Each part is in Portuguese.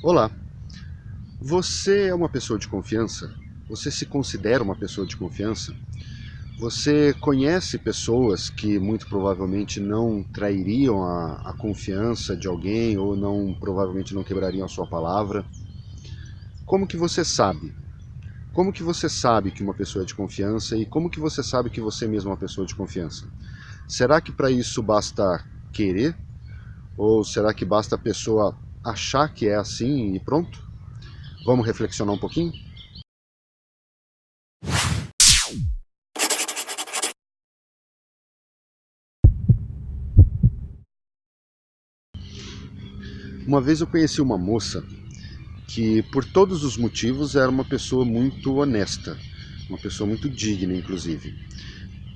Olá, você é uma pessoa de confiança? Você se considera uma pessoa de confiança? Você conhece pessoas que muito provavelmente não trairiam a confiança de alguém ou provavelmente não quebrariam a sua palavra? Como que você sabe? Como que você sabe que uma pessoa é de confiança e como que você sabe que você mesmo é uma pessoa de confiança? Será que para isso basta querer? Ou será que basta a pessoa achar que é assim e pronto? Vamos reflexionar um pouquinho? Uma vez eu conheci uma moça que, por todos os motivos, era uma pessoa muito honesta, uma pessoa muito digna, inclusive,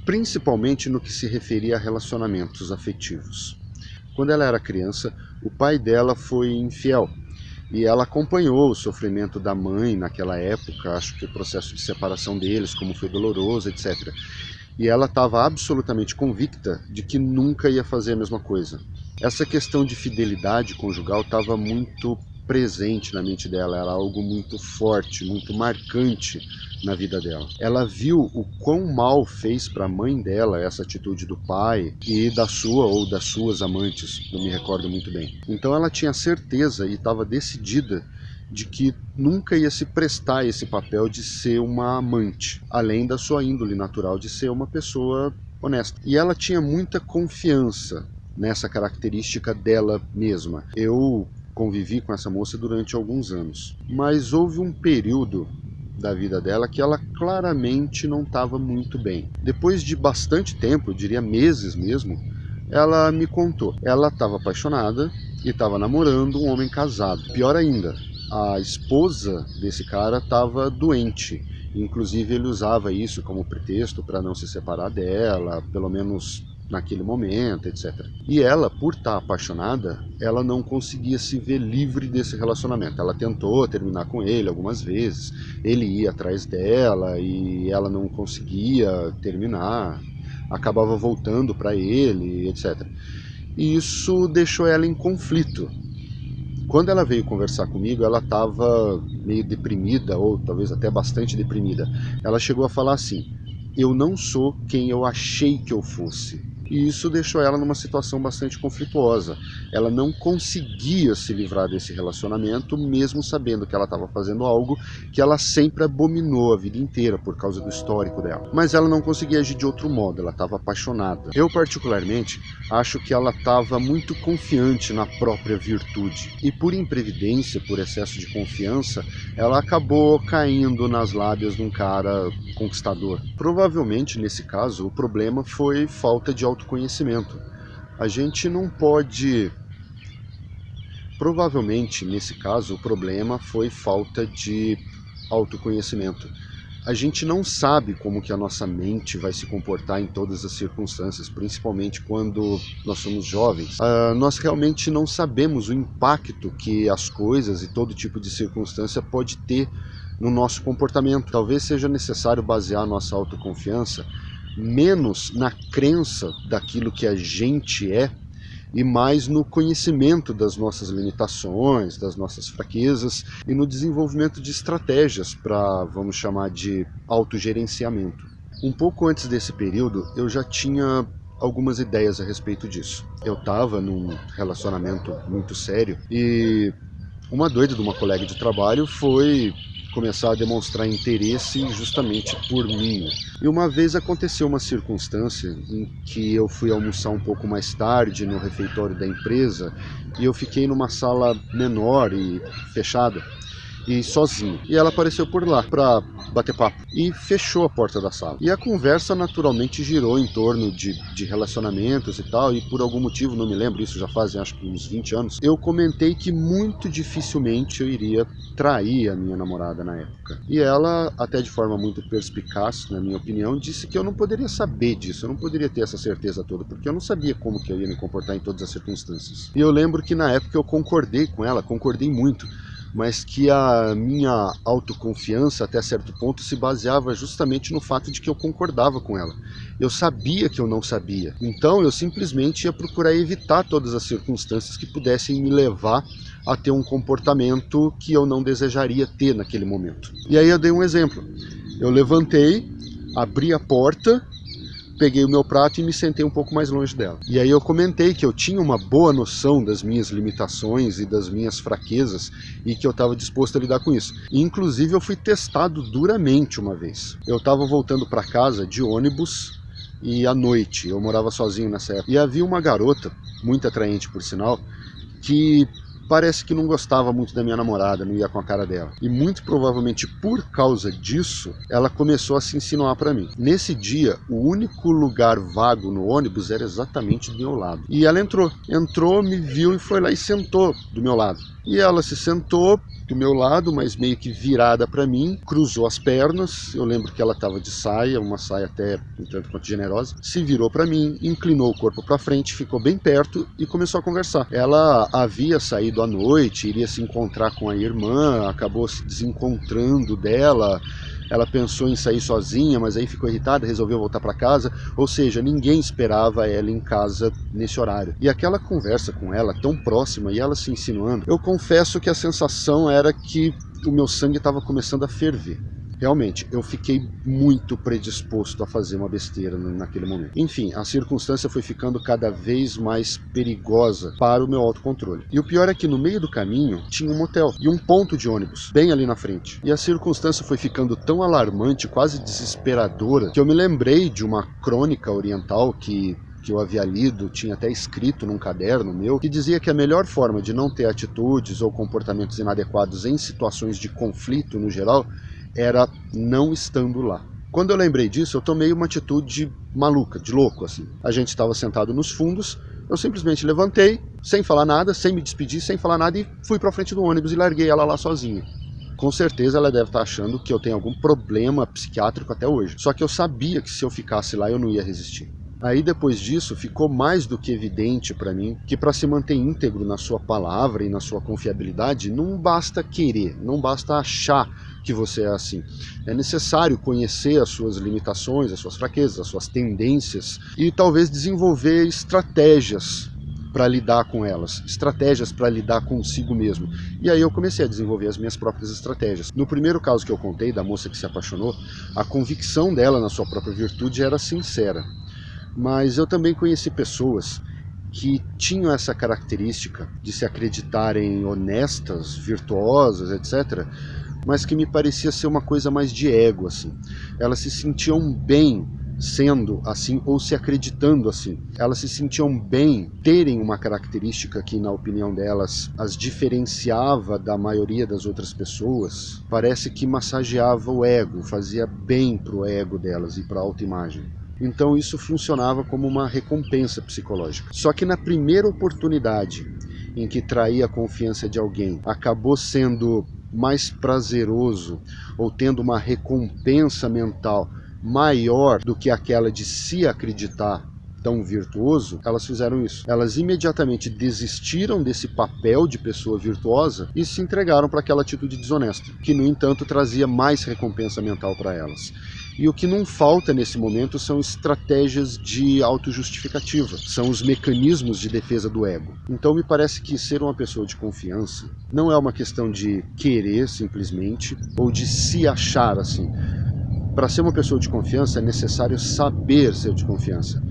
principalmente no que se referia a relacionamentos afetivos. Quando ela era criança, o pai dela foi infiel e ela acompanhou o sofrimento da mãe naquela época, acho que o processo de separação deles, como foi doloroso, etc. E ela estava absolutamente convicta de que nunca ia fazer a mesma coisa. Essa questão de fidelidade conjugal estava muito presente na mente dela, era algo muito forte, muito marcante na vida dela. Ela viu o quão mal fez para a mãe dela essa atitude do pai e da sua ou das suas amantes, não me recordo muito bem. Então ela tinha certeza e estava decidida de que nunca ia se prestar esse papel de ser uma amante, além da sua índole natural de ser uma pessoa honesta. E ela tinha muita confiança nessa característica dela mesma. Eu convivi com essa moça durante alguns anos, mas houve um período da vida dela que ela claramente não estava muito bem. Depois de bastante tempo, eu diria meses mesmo, ela me contou. Ela estava apaixonada e estava namorando um homem casado. Pior ainda, a esposa desse cara estava doente. Inclusive ele usava isso como pretexto para não se separar dela, pelo menos naquele momento, etc. E ela, por estar apaixonada, ela não conseguia se ver livre desse relacionamento. Ela tentou terminar com ele algumas vezes, ele ia atrás dela e ela não conseguia terminar, acabava voltando para ele, etc. E isso deixou ela em conflito. Quando ela veio conversar comigo, ela estava meio deprimida, ou talvez até bastante deprimida. Ela chegou a falar assim: eu não sou quem eu achei que eu fosse. E isso deixou ela numa situação bastante conflituosa. Ela não conseguia se livrar desse relacionamento, mesmo sabendo que ela estava fazendo algo que ela sempre abominou a vida inteira por causa do histórico dela. Mas ela não conseguia agir de outro modo, ela estava apaixonada. Eu, particularmente, acho que ela estava muito confiante na própria virtude. E por imprevidência, por excesso de confiança, ela acabou caindo nas lábias de um cara conquistador. Provavelmente, nesse caso, o problema foi falta de autoconhecimento. A gente não pode... Provavelmente, nesse caso, o problema foi falta de autoconhecimento. A gente não sabe como que a nossa mente vai se comportar em todas as circunstâncias, principalmente quando nós somos jovens. Nós realmente não sabemos o impacto que as coisas e todo tipo de circunstância pode ter no nosso comportamento. Talvez seja necessário basear nossa autoconfiança menos na crença daquilo que a gente é e mais no conhecimento das nossas limitações, das nossas fraquezas e no desenvolvimento de estratégias para, vamos chamar de autogerenciamento. Um pouco antes desse período, eu já tinha algumas ideias a respeito disso. Eu estava num relacionamento muito sério e uma doida de uma colega de trabalho foi começar a demonstrar interesse justamente por mim. E uma vez aconteceu uma circunstância em que eu fui almoçar um pouco mais tarde no refeitório da empresa e eu fiquei numa sala menor e fechada e sozinho. E ela apareceu por lá para bater papo e fechou a porta da sala. E a conversa naturalmente girou em torno de relacionamentos e tal, e por algum motivo, não me lembro, isso já fazem acho que uns 20 anos, eu comentei que muito dificilmente eu iria trair a minha namorada na época. E ela, até de forma muito perspicaz, na minha opinião, disse que eu não poderia saber disso, eu não poderia ter essa certeza toda, porque eu não sabia como que eu ia me comportar em todas as circunstâncias. E eu lembro que na época eu concordei com ela, concordei muito, mas que a minha autoconfiança, até certo ponto, se baseava justamente no fato de que eu concordava com ela. Eu sabia que eu não sabia, então eu simplesmente ia procurar evitar todas as circunstâncias que pudessem me levar a ter um comportamento que eu não desejaria ter naquele momento. E aí eu dei um exemplo. Eu levantei, abri a porta, peguei o meu prato e me sentei um pouco mais longe dela. E aí eu comentei que eu tinha uma boa noção das minhas limitações e das minhas fraquezas e que eu estava disposto a lidar com isso. E, inclusive, eu fui testado duramente uma vez. Eu estava voltando para casa de ônibus e à noite, eu morava sozinho nessa época, e havia uma garota, muito atraente por sinal, que parece que não gostava muito da minha namorada, não ia com a cara dela. E muito provavelmente por causa disso, ela começou a se insinuar para mim. Nesse dia, o único lugar vago no ônibus era exatamente do meu lado. E ela entrou, me viu e foi lá e sentou do meu lado. E ela se sentou do meu lado, mas meio que virada para mim, cruzou as pernas, eu lembro que ela estava de saia, uma saia até um tanto quanto generosa, se virou para mim, inclinou o corpo para frente, ficou bem perto e começou a conversar. Ela havia saído à noite, iria se encontrar com a irmã, acabou se desencontrando dela. Ela pensou em sair sozinha, mas aí ficou irritada, resolveu voltar para casa. Ou seja, ninguém esperava ela em casa nesse horário. E aquela conversa com ela, tão próxima, e ela se insinuando, eu confesso que a sensação era que o meu sangue estava começando a ferver. Realmente, eu fiquei muito predisposto a fazer uma besteira naquele momento. Enfim, a circunstância foi ficando cada vez mais perigosa para o meu autocontrole. E o pior é que no meio do caminho tinha um motel e um ponto de ônibus, bem ali na frente. E a circunstância foi ficando tão alarmante, quase desesperadora, que eu me lembrei de uma crônica oriental que eu havia lido, tinha até escrito num caderno meu, que dizia que a melhor forma de não ter atitudes ou comportamentos inadequados em situações de conflito no geral era não estando lá. Quando eu lembrei disso, eu tomei uma atitude maluca, de louco, assim. A gente estava sentado nos fundos, eu simplesmente levantei, sem falar nada, sem me despedir, sem falar nada, e fui para frente do ônibus e larguei ela lá sozinha. Com certeza ela deve estar achando que eu tenho algum problema psiquiátrico até hoje. Só que eu sabia que se eu ficasse lá eu não ia resistir. Aí depois disso ficou mais do que evidente para mim que para se manter íntegro na sua palavra e na sua confiabilidade não basta querer, não basta achar que você é assim. É necessário conhecer as suas limitações, as suas fraquezas, as suas tendências e talvez desenvolver estratégias para lidar com elas, estratégias para lidar consigo mesmo. E aí eu comecei a desenvolver as minhas próprias estratégias. No primeiro caso que eu contei, da moça que se apaixonou, a convicção dela na sua própria virtude era sincera. Mas eu também conheci pessoas que tinham essa característica de se acreditarem honestas, virtuosas, etc., mas que me parecia ser uma coisa mais de ego, assim. Elas se sentiam bem sendo assim ou se acreditando assim. Elas se sentiam bem terem uma característica que, na opinião delas, as diferenciava da maioria das outras pessoas. Parece que massageava o ego, fazia bem pro ego delas e para a autoimagem. Então isso funcionava como uma recompensa psicológica. Só que na primeira oportunidade em que trair a confiança de alguém acabou sendo mais prazeroso ou tendo uma recompensa mental maior do que aquela de se acreditar tão virtuoso, elas fizeram isso. Elas imediatamente desistiram desse papel de pessoa virtuosa e se entregaram para aquela atitude desonesta, que no entanto trazia mais recompensa mental para elas. E o que não falta nesse momento são estratégias de autojustificativa, são os mecanismos de defesa do ego. Então me parece que ser uma pessoa de confiança não é uma questão de querer simplesmente, ou de se achar assim. Para ser uma pessoa de confiança é necessário saber ser de confiança.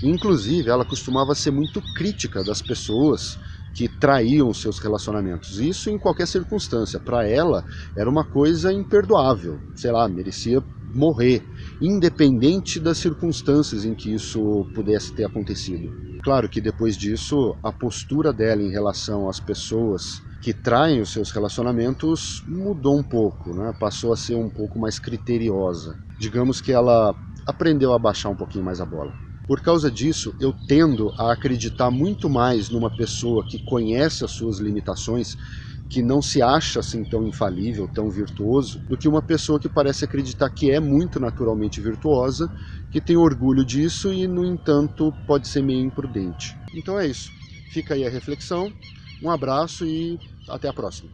Inclusive, ela costumava ser muito crítica das pessoas que traíam os seus relacionamentos. Isso em qualquer circunstância. Para ela, era uma coisa imperdoável. Sei lá, merecia morrer, independente das circunstâncias em que isso pudesse ter acontecido. Claro que depois disso, a postura dela em relação às pessoas que traem os seus relacionamentos mudou um pouco, né? Passou a ser um pouco mais criteriosa. Digamos que ela aprendeu a baixar um pouquinho mais a bola. Por causa disso, eu tendo a acreditar muito mais numa pessoa que conhece as suas limitações, que não se acha assim tão infalível, tão virtuoso, do que uma pessoa que parece acreditar que é muito naturalmente virtuosa, que tem orgulho disso e, no entanto, pode ser meio imprudente. Então é isso. Fica aí a reflexão, um abraço e até a próxima.